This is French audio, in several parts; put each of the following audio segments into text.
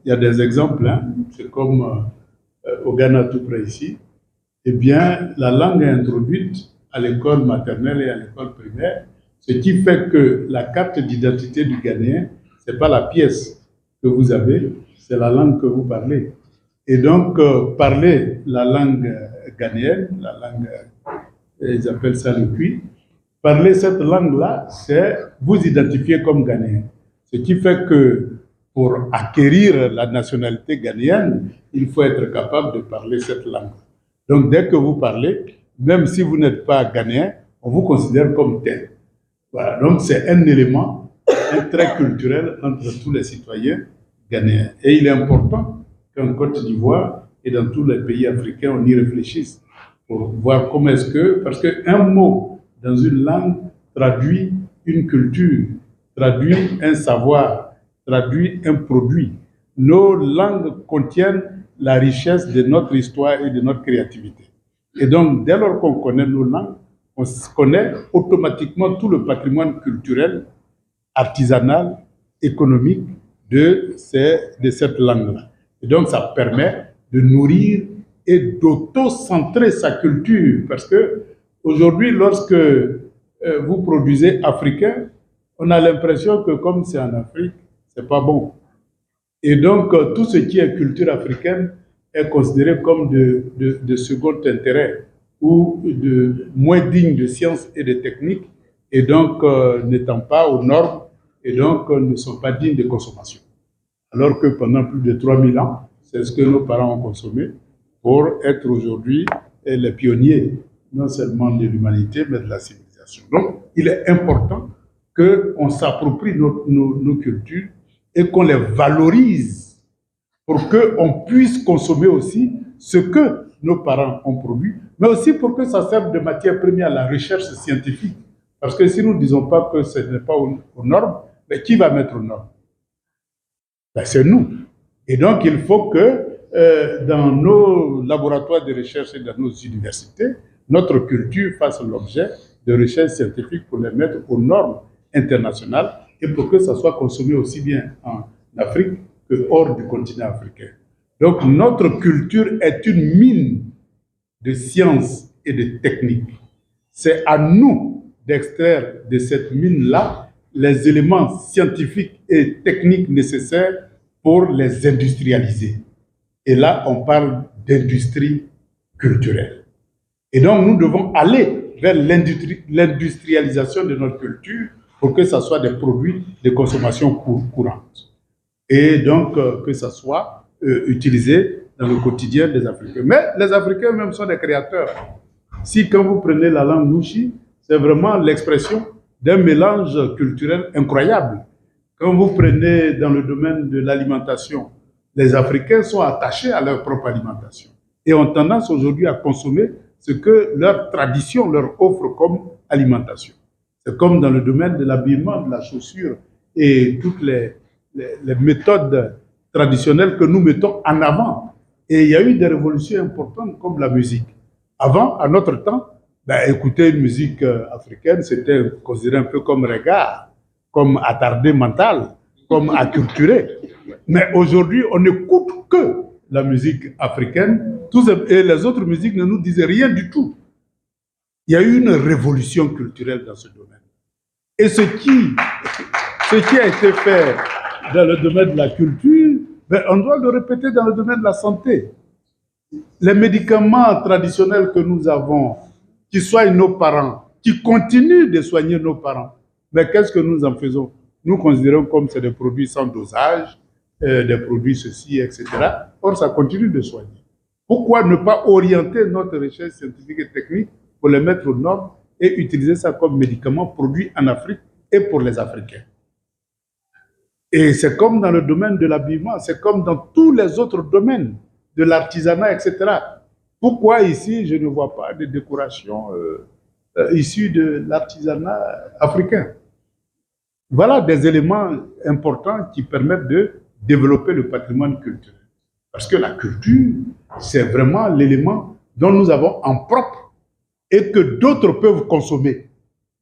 Il y a des exemples, hein. C'est comme au Ghana tout près ici. Eh bien, la langue est introduite à l'école maternelle et à l'école primaire, ce qui fait que la carte d'identité du Ghanéen, ce n'est pas la pièce que vous avez, c'est la langue que vous parlez. Et donc, parler la langue ghanéenne, la langue, ils appellent ça le Cui, parler cette langue-là, c'est vous identifier comme Ghanéen. Ce qui fait que pour acquérir la nationalité ghanéenne, il faut être capable de parler cette langue. Donc, dès que vous parlez, même si vous n'êtes pas ghanéen, on vous considère comme tel. Voilà. Donc, c'est un élément, un trait culturel entre tous les citoyens ghanéens. Et il est important qu'en Côte d'Ivoire et dans tous les pays africains, on y réfléchisse pour voir comment est-ce que, parce qu'un mot dans une langue traduit une culture, traduit un savoir, traduit un produit. Nos langues contiennent la richesse de notre histoire et de notre créativité. Et donc, dès lors qu'on connaît nos langues, on connaît automatiquement tout le patrimoine culturel, artisanal, économique de cette langue-là. Et donc, ça permet de nourrir et d'auto-centrer sa culture. Parce que aujourd'hui, lorsque vous produisez africain, on a l'impression que comme c'est en Afrique, c'est pas bon. Et donc, tout ce qui est culture africaine est considéré comme de second intérêt ou de moins digne de sciences et de techniques, et donc n'étant pas aux normes, et donc ne sont pas dignes de consommation. Alors que pendant plus de 3000 ans, c'est ce que nos parents ont consommé pour être aujourd'hui les pionniers, non seulement de l'humanité, mais de la civilisation. Donc, il est important qu'on s'approprie nos cultures et qu'on les valorise pour qu'on puisse consommer aussi ce que nos parents ont produit, mais aussi pour que ça serve de matière première à la recherche scientifique. Parce que si nous ne disons pas que ce n'est pas aux normes, mais qui va mettre aux normes? Ben, c'est nous. Et donc, il faut que dans nos laboratoires de recherche et dans nos universités, notre culture fasse l'objet de recherches scientifiques pour les mettre aux normes internationales et pour que ça soit consommé aussi bien en Afrique que hors du continent africain. Donc, notre culture est une mine de sciences et de techniques. C'est à nous d'extraire de cette mine-là les éléments scientifiques et techniques nécessaires pour les industrialiser. Et là, on parle d'industrie culturelle. Et donc, nous devons aller vers l'industrialisation de notre culture pour que ce soit des produits de consommation courante. Et donc, que ça soit utilisé dans le quotidien des Africains. Mais les Africains même sont des créateurs. Si quand vous prenez la langue Nushi, c'est vraiment l'expression d'un mélange culturel incroyable. Quand vous prenez dans le domaine de l'alimentation, les Africains sont attachés à leur propre alimentation et ont tendance aujourd'hui à consommer ce que leur tradition leur offre comme alimentation. C'est comme dans le domaine de l'habillement, de la chaussure et toutes les méthodes traditionnelles que nous mettons en avant. Et il y a eu des révolutions importantes comme la musique. Avant, à notre temps, écouter une musique africaine, c'était considéré un peu comme regard, comme attardé mental, comme acculturé. Mais aujourd'hui, on n'écoute que la musique africaine et les autres musiques ne nous disent rien du tout. Il y a eu une révolution culturelle dans ce domaine. Et ce qui a été fait dans le domaine de la culture, on doit le répéter dans le domaine de la santé. Les médicaments traditionnels que nous avons, qui soignent nos parents, qui continuent de soigner nos parents, mais qu'est-ce que nous en faisons? Nous considérons comme c'est des produits sans dosage, des produits ceci, etc. Or, ça continue de soigner. Pourquoi ne pas orienter notre recherche scientifique et technique pour les mettre aux normes et utiliser ça comme médicament produit en Afrique et pour les Africains? Et c'est comme dans le domaine de l'habillement, c'est comme dans tous les autres domaines de l'artisanat, etc. Pourquoi ici, je ne vois pas de décoration issues de l'artisanat africain? Voilà des éléments importants qui permettent de développer le patrimoine culturel. Parce que la culture, c'est vraiment l'élément dont nous avons en propre et que d'autres peuvent consommer.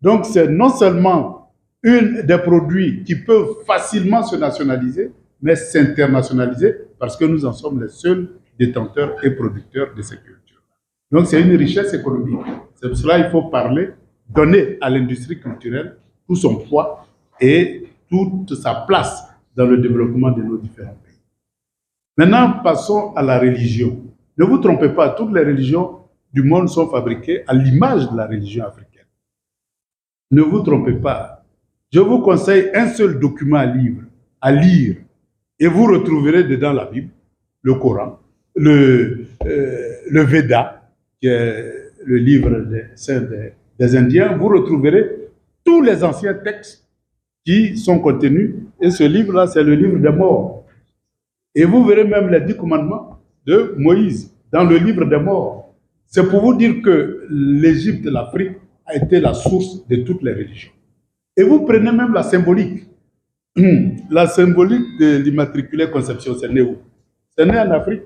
Donc, c'est non seulement des produits qui peuvent facilement se nationaliser, mais s'internationaliser parce que nous en sommes les seuls détenteurs et producteurs de ces cultures. Donc c'est une richesse économique. C'est pour cela qu'il faut parler, donner à l'industrie culturelle tout son poids et toute sa place dans le développement de nos différents pays. Maintenant, passons à la religion. Ne vous trompez pas, toutes les religions du monde sont fabriquées à l'image de la religion africaine. Ne vous trompez pas. Je vous conseille un seul document à lire, et vous retrouverez dedans la Bible, le Coran, le Veda, qui est le livre des Indiens. Vous retrouverez tous les anciens textes qui sont contenus, et ce livre-là, c'est le livre des morts. Et vous verrez même les 10 commandements de Moïse dans le livre des morts. C'est pour vous dire que l'Égypte, l'Afrique, a été la source de toutes les religions. Et vous prenez même la symbolique. La symbolique de l'Immaculée Conception, c'est né où? C'est né en Afrique,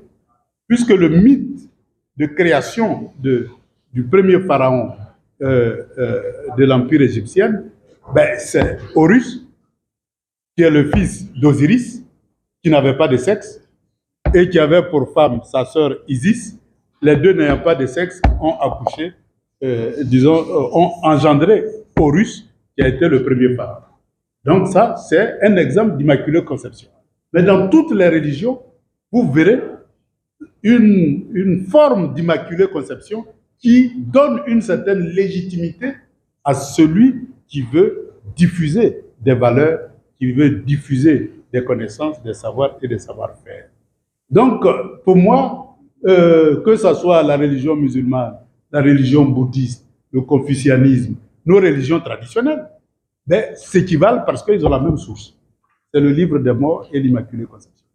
puisque le mythe de création du premier pharaon de l'Empire égyptien, c'est Horus, qui est le fils d'Osiris, qui n'avait pas de sexe, et qui avait pour femme sa sœur Isis. Les deux n'ayant pas de sexe ont accouché, ont engendré Horus, qui a été le premier pharaon. Donc ça, c'est un exemple d'immaculée conception. Mais dans toutes les religions, vous verrez une forme d'immaculée conception qui donne une certaine légitimité à celui qui veut diffuser des valeurs, qui veut diffuser des connaissances, des savoirs et des savoir-faire. Donc, pour moi, que ce soit la religion musulmane, la religion bouddhiste, le confucianisme, nos religions traditionnelles, s'équivalent parce qu'ils ont la même source. C'est le livre des morts et l'Immaculée Conception.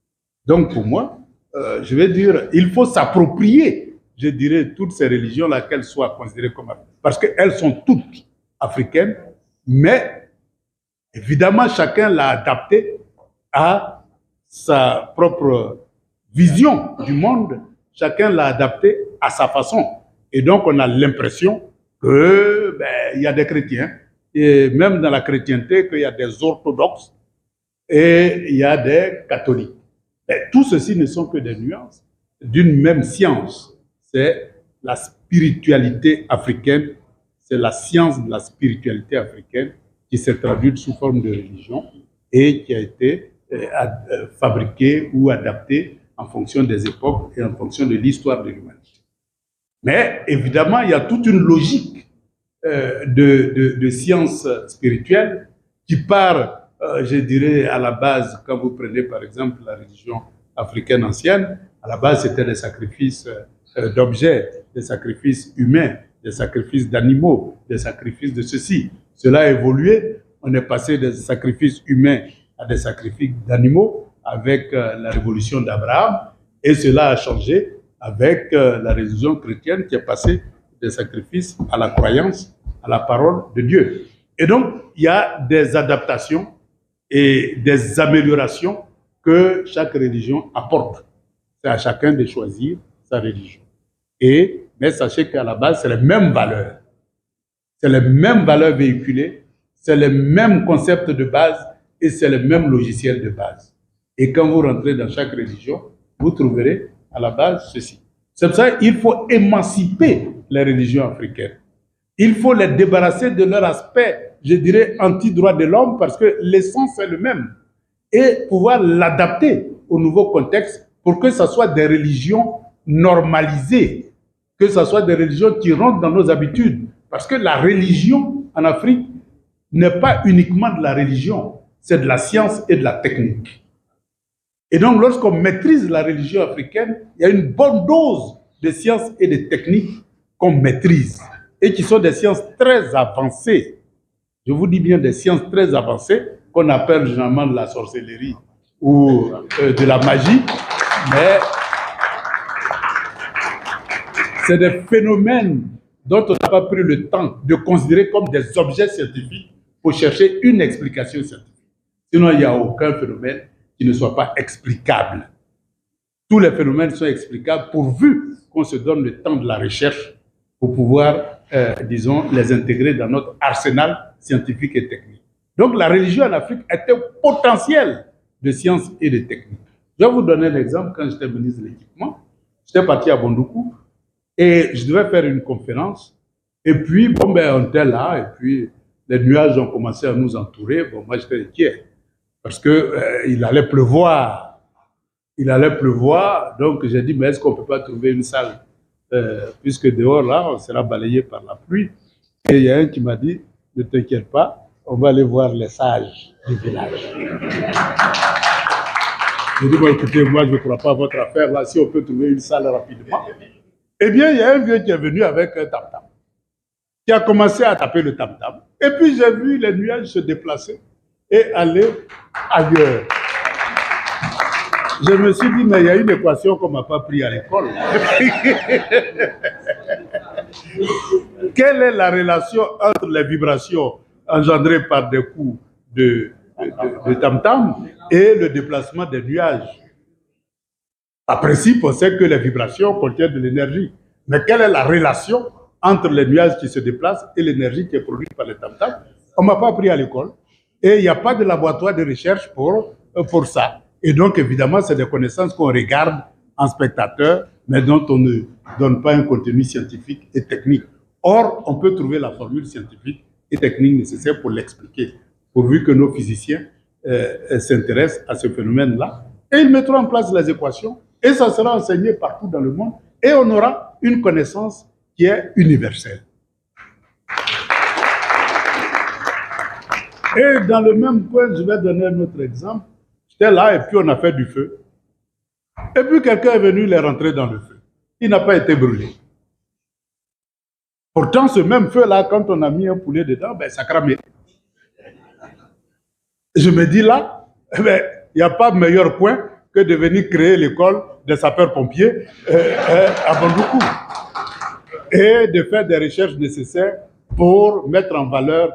Donc, pour moi, je vais dire, il faut s'approprier, je dirais, toutes ces religions-là, qu'elles soient considérées comme africaines. Parce qu'elles sont toutes africaines, mais évidemment, chacun l'a adapté à sa propre vision du monde. Chacun l'a adapté à sa façon. Et donc, on a l'impression que y a des chrétiens, et même dans la chrétienté, qu'il y a des orthodoxes et il y a des catholiques. Et tout ceci ne sont que des nuances d'une même science. C'est la spiritualité africaine, c'est la science de la spiritualité africaine qui s'est traduite sous forme de religion et qui a été fabriquée ou adaptée en fonction des époques et en fonction de l'histoire de l'humanité. Mais évidemment, il y a toute une logique de sciences spirituelles qui part, je dirais, à la base, quand vous prenez par exemple la religion africaine ancienne, à la base c'était des sacrifices d'objets, des sacrifices humains, des sacrifices d'animaux, des sacrifices de ceci. Cela a évolué, on est passé des sacrifices humains à des sacrifices d'animaux avec la révolution d'Abraham, et cela a changé avec la religion chrétienne qui est passée des sacrifices à la croyance, à la parole de Dieu. Et donc, il y a des adaptations et des améliorations que chaque religion apporte. C'est à chacun de choisir sa religion. Mais sachez qu'à la base, c'est les mêmes valeurs. C'est les mêmes valeurs véhiculées, c'est les mêmes concepts de base et c'est le même logiciel de base. Et quand vous rentrez dans chaque religion, vous trouverez à la base ceci. C'est pour ça qu'il faut émanciper les religions africaines. Il faut les débarrasser de leur aspect, je dirais, anti-droit de l'homme, parce que l'essence est le même. Et pouvoir l'adapter au nouveau contexte pour que ce soit des religions normalisées, que ce soit des religions qui rentrent dans nos habitudes. Parce que la religion en Afrique n'est pas uniquement de la religion, c'est de la science et de la technique. Et donc, lorsqu'on maîtrise la religion africaine, il y a une bonne dose de sciences et de techniques qu'on maîtrise et qui sont des sciences très avancées. Je vous dis bien des sciences très avancées qu'on appelle généralement de la sorcellerie ou de la magie, mais c'est des phénomènes dont on n'a pas pris le temps de considérer comme des objets scientifiques pour chercher une explication scientifique. Sinon, il n'y a aucun phénomène qui ne soit pas explicable. Tous les phénomènes sont explicables pourvu qu'on se donne le temps de la recherche pour pouvoir, disons, les intégrer dans notre arsenal scientifique et technique. Donc la religion en Afrique est un potentiel de sciences et de techniques. Je vais vous donner un exemple. Quand j'étais ministre de l'Équipement, j'étais parti à Bondoukou et je devais faire une conférence. Et puis, bon, ben, on était là, et puis les nuages ont commencé à nous entourer. Bon, moi, j'étais inquiet parce que il allait pleuvoir. Il allait pleuvoir, donc j'ai dit, mais est-ce qu'on ne peut pas trouver une salle puisque dehors, là, on sera balayé par la pluie. Et il y a un qui m'a dit, ne t'inquiète pas, on va aller voir les sages du village. J'ai dit, bon, écoutez, moi, je ne crois pas à votre affaire, là, si on peut trouver une salle rapidement. Eh bien, il y a un vieux qui est venu avec un tam-tam, qui a commencé à taper le tam-tam. Et puis, j'ai vu les nuages se déplacer et aller ailleurs. Je me suis dit, mais il y a une équation qu'on ne m'a pas pris à l'école. Quelle est la relation entre les vibrations engendrées par des coups de tam-tam et le déplacement des nuages? En principe, on sait que les vibrations contiennent de l'énergie. Mais quelle est la relation entre les nuages qui se déplacent et l'énergie qui est produite par les tam-tam? On ne m'a pas appris à l'école. Et il n'y a pas de laboratoire de recherche pour ça. Et donc, évidemment, c'est des connaissances qu'on regarde en spectateur, mais dont on ne donne pas un contenu scientifique et technique. Or, on peut trouver la formule scientifique et technique nécessaire pour l'expliquer, pourvu que nos physiciens s'intéressent à ce phénomène-là. Et ils mettront en place les équations, et ça sera enseigné partout dans le monde, et on aura une connaissance qui est universelle. Et dans le même point, je vais donner un autre exemple. J'étais là et puis on a fait du feu. Et puis quelqu'un est venu les rentrer dans le feu. Il n'a pas été brûlé. Pourtant, ce même feu-là, quand on a mis un poulet dedans, ben, ça cramait. Je me dis là, il n'y a pas meilleur point que de venir créer l'école des sapeurs-pompiers à Bondoukou et de faire des recherches nécessaires pour mettre en valeur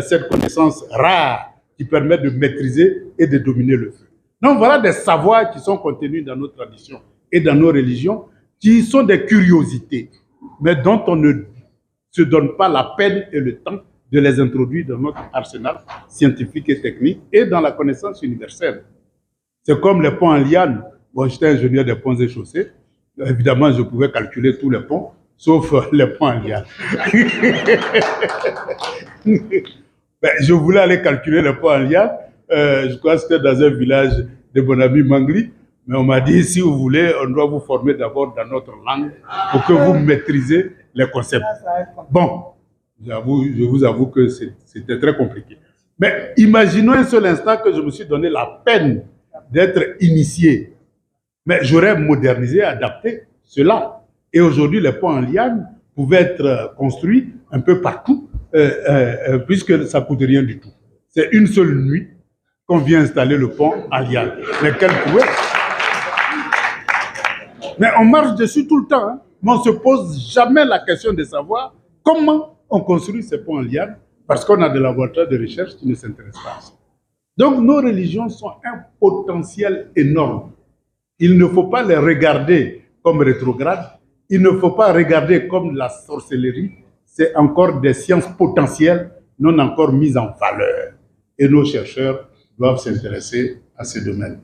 cette connaissance rare qui permet de maîtriser et de dominer le feu. Donc voilà des savoirs qui sont contenus dans nos traditions et dans nos religions, qui sont des curiosités, mais dont on ne se donne pas la peine et le temps de les introduire dans notre arsenal scientifique et technique et dans la connaissance universelle. C'est comme les ponts en liane. Bon, j'étais ingénieur des ponts et chaussées. Évidemment, je pouvais calculer tous les ponts, sauf les ponts en liane. Je voulais aller calculer les ponts en liane. Je crois que c'était dans un village de mon ami Mangli. Mais on m'a dit, si vous voulez, on doit vous former d'abord dans notre langue pour que vous maîtrisez les concepts. Bon, je vous avoue que c'était très compliqué. Mais imaginons un seul instant que je me suis donné la peine d'être initié. Mais j'aurais modernisé, adapté cela. Et aujourd'hui, les ponts en liane pouvaient être construits un peu partout, puisque ça ne coûte rien du tout. C'est une seule nuit qu'on vient installer le pont en liane. Mais quel prouesse! Mais on marche dessus tout le temps, hein. Mais on ne se pose jamais la question de savoir comment on construit ces ponts en liane, parce qu'on a des laboratoires de recherche qui ne s'intéressent pas à ça. Donc nos religions sont un potentiel énorme. Il ne faut pas les regarder comme rétrogrades, il ne faut pas regarder comme la sorcellerie, c'est encore des sciences potentielles non encore mises en valeur. Et nos chercheurs doivent s'intéresser à ces domaines.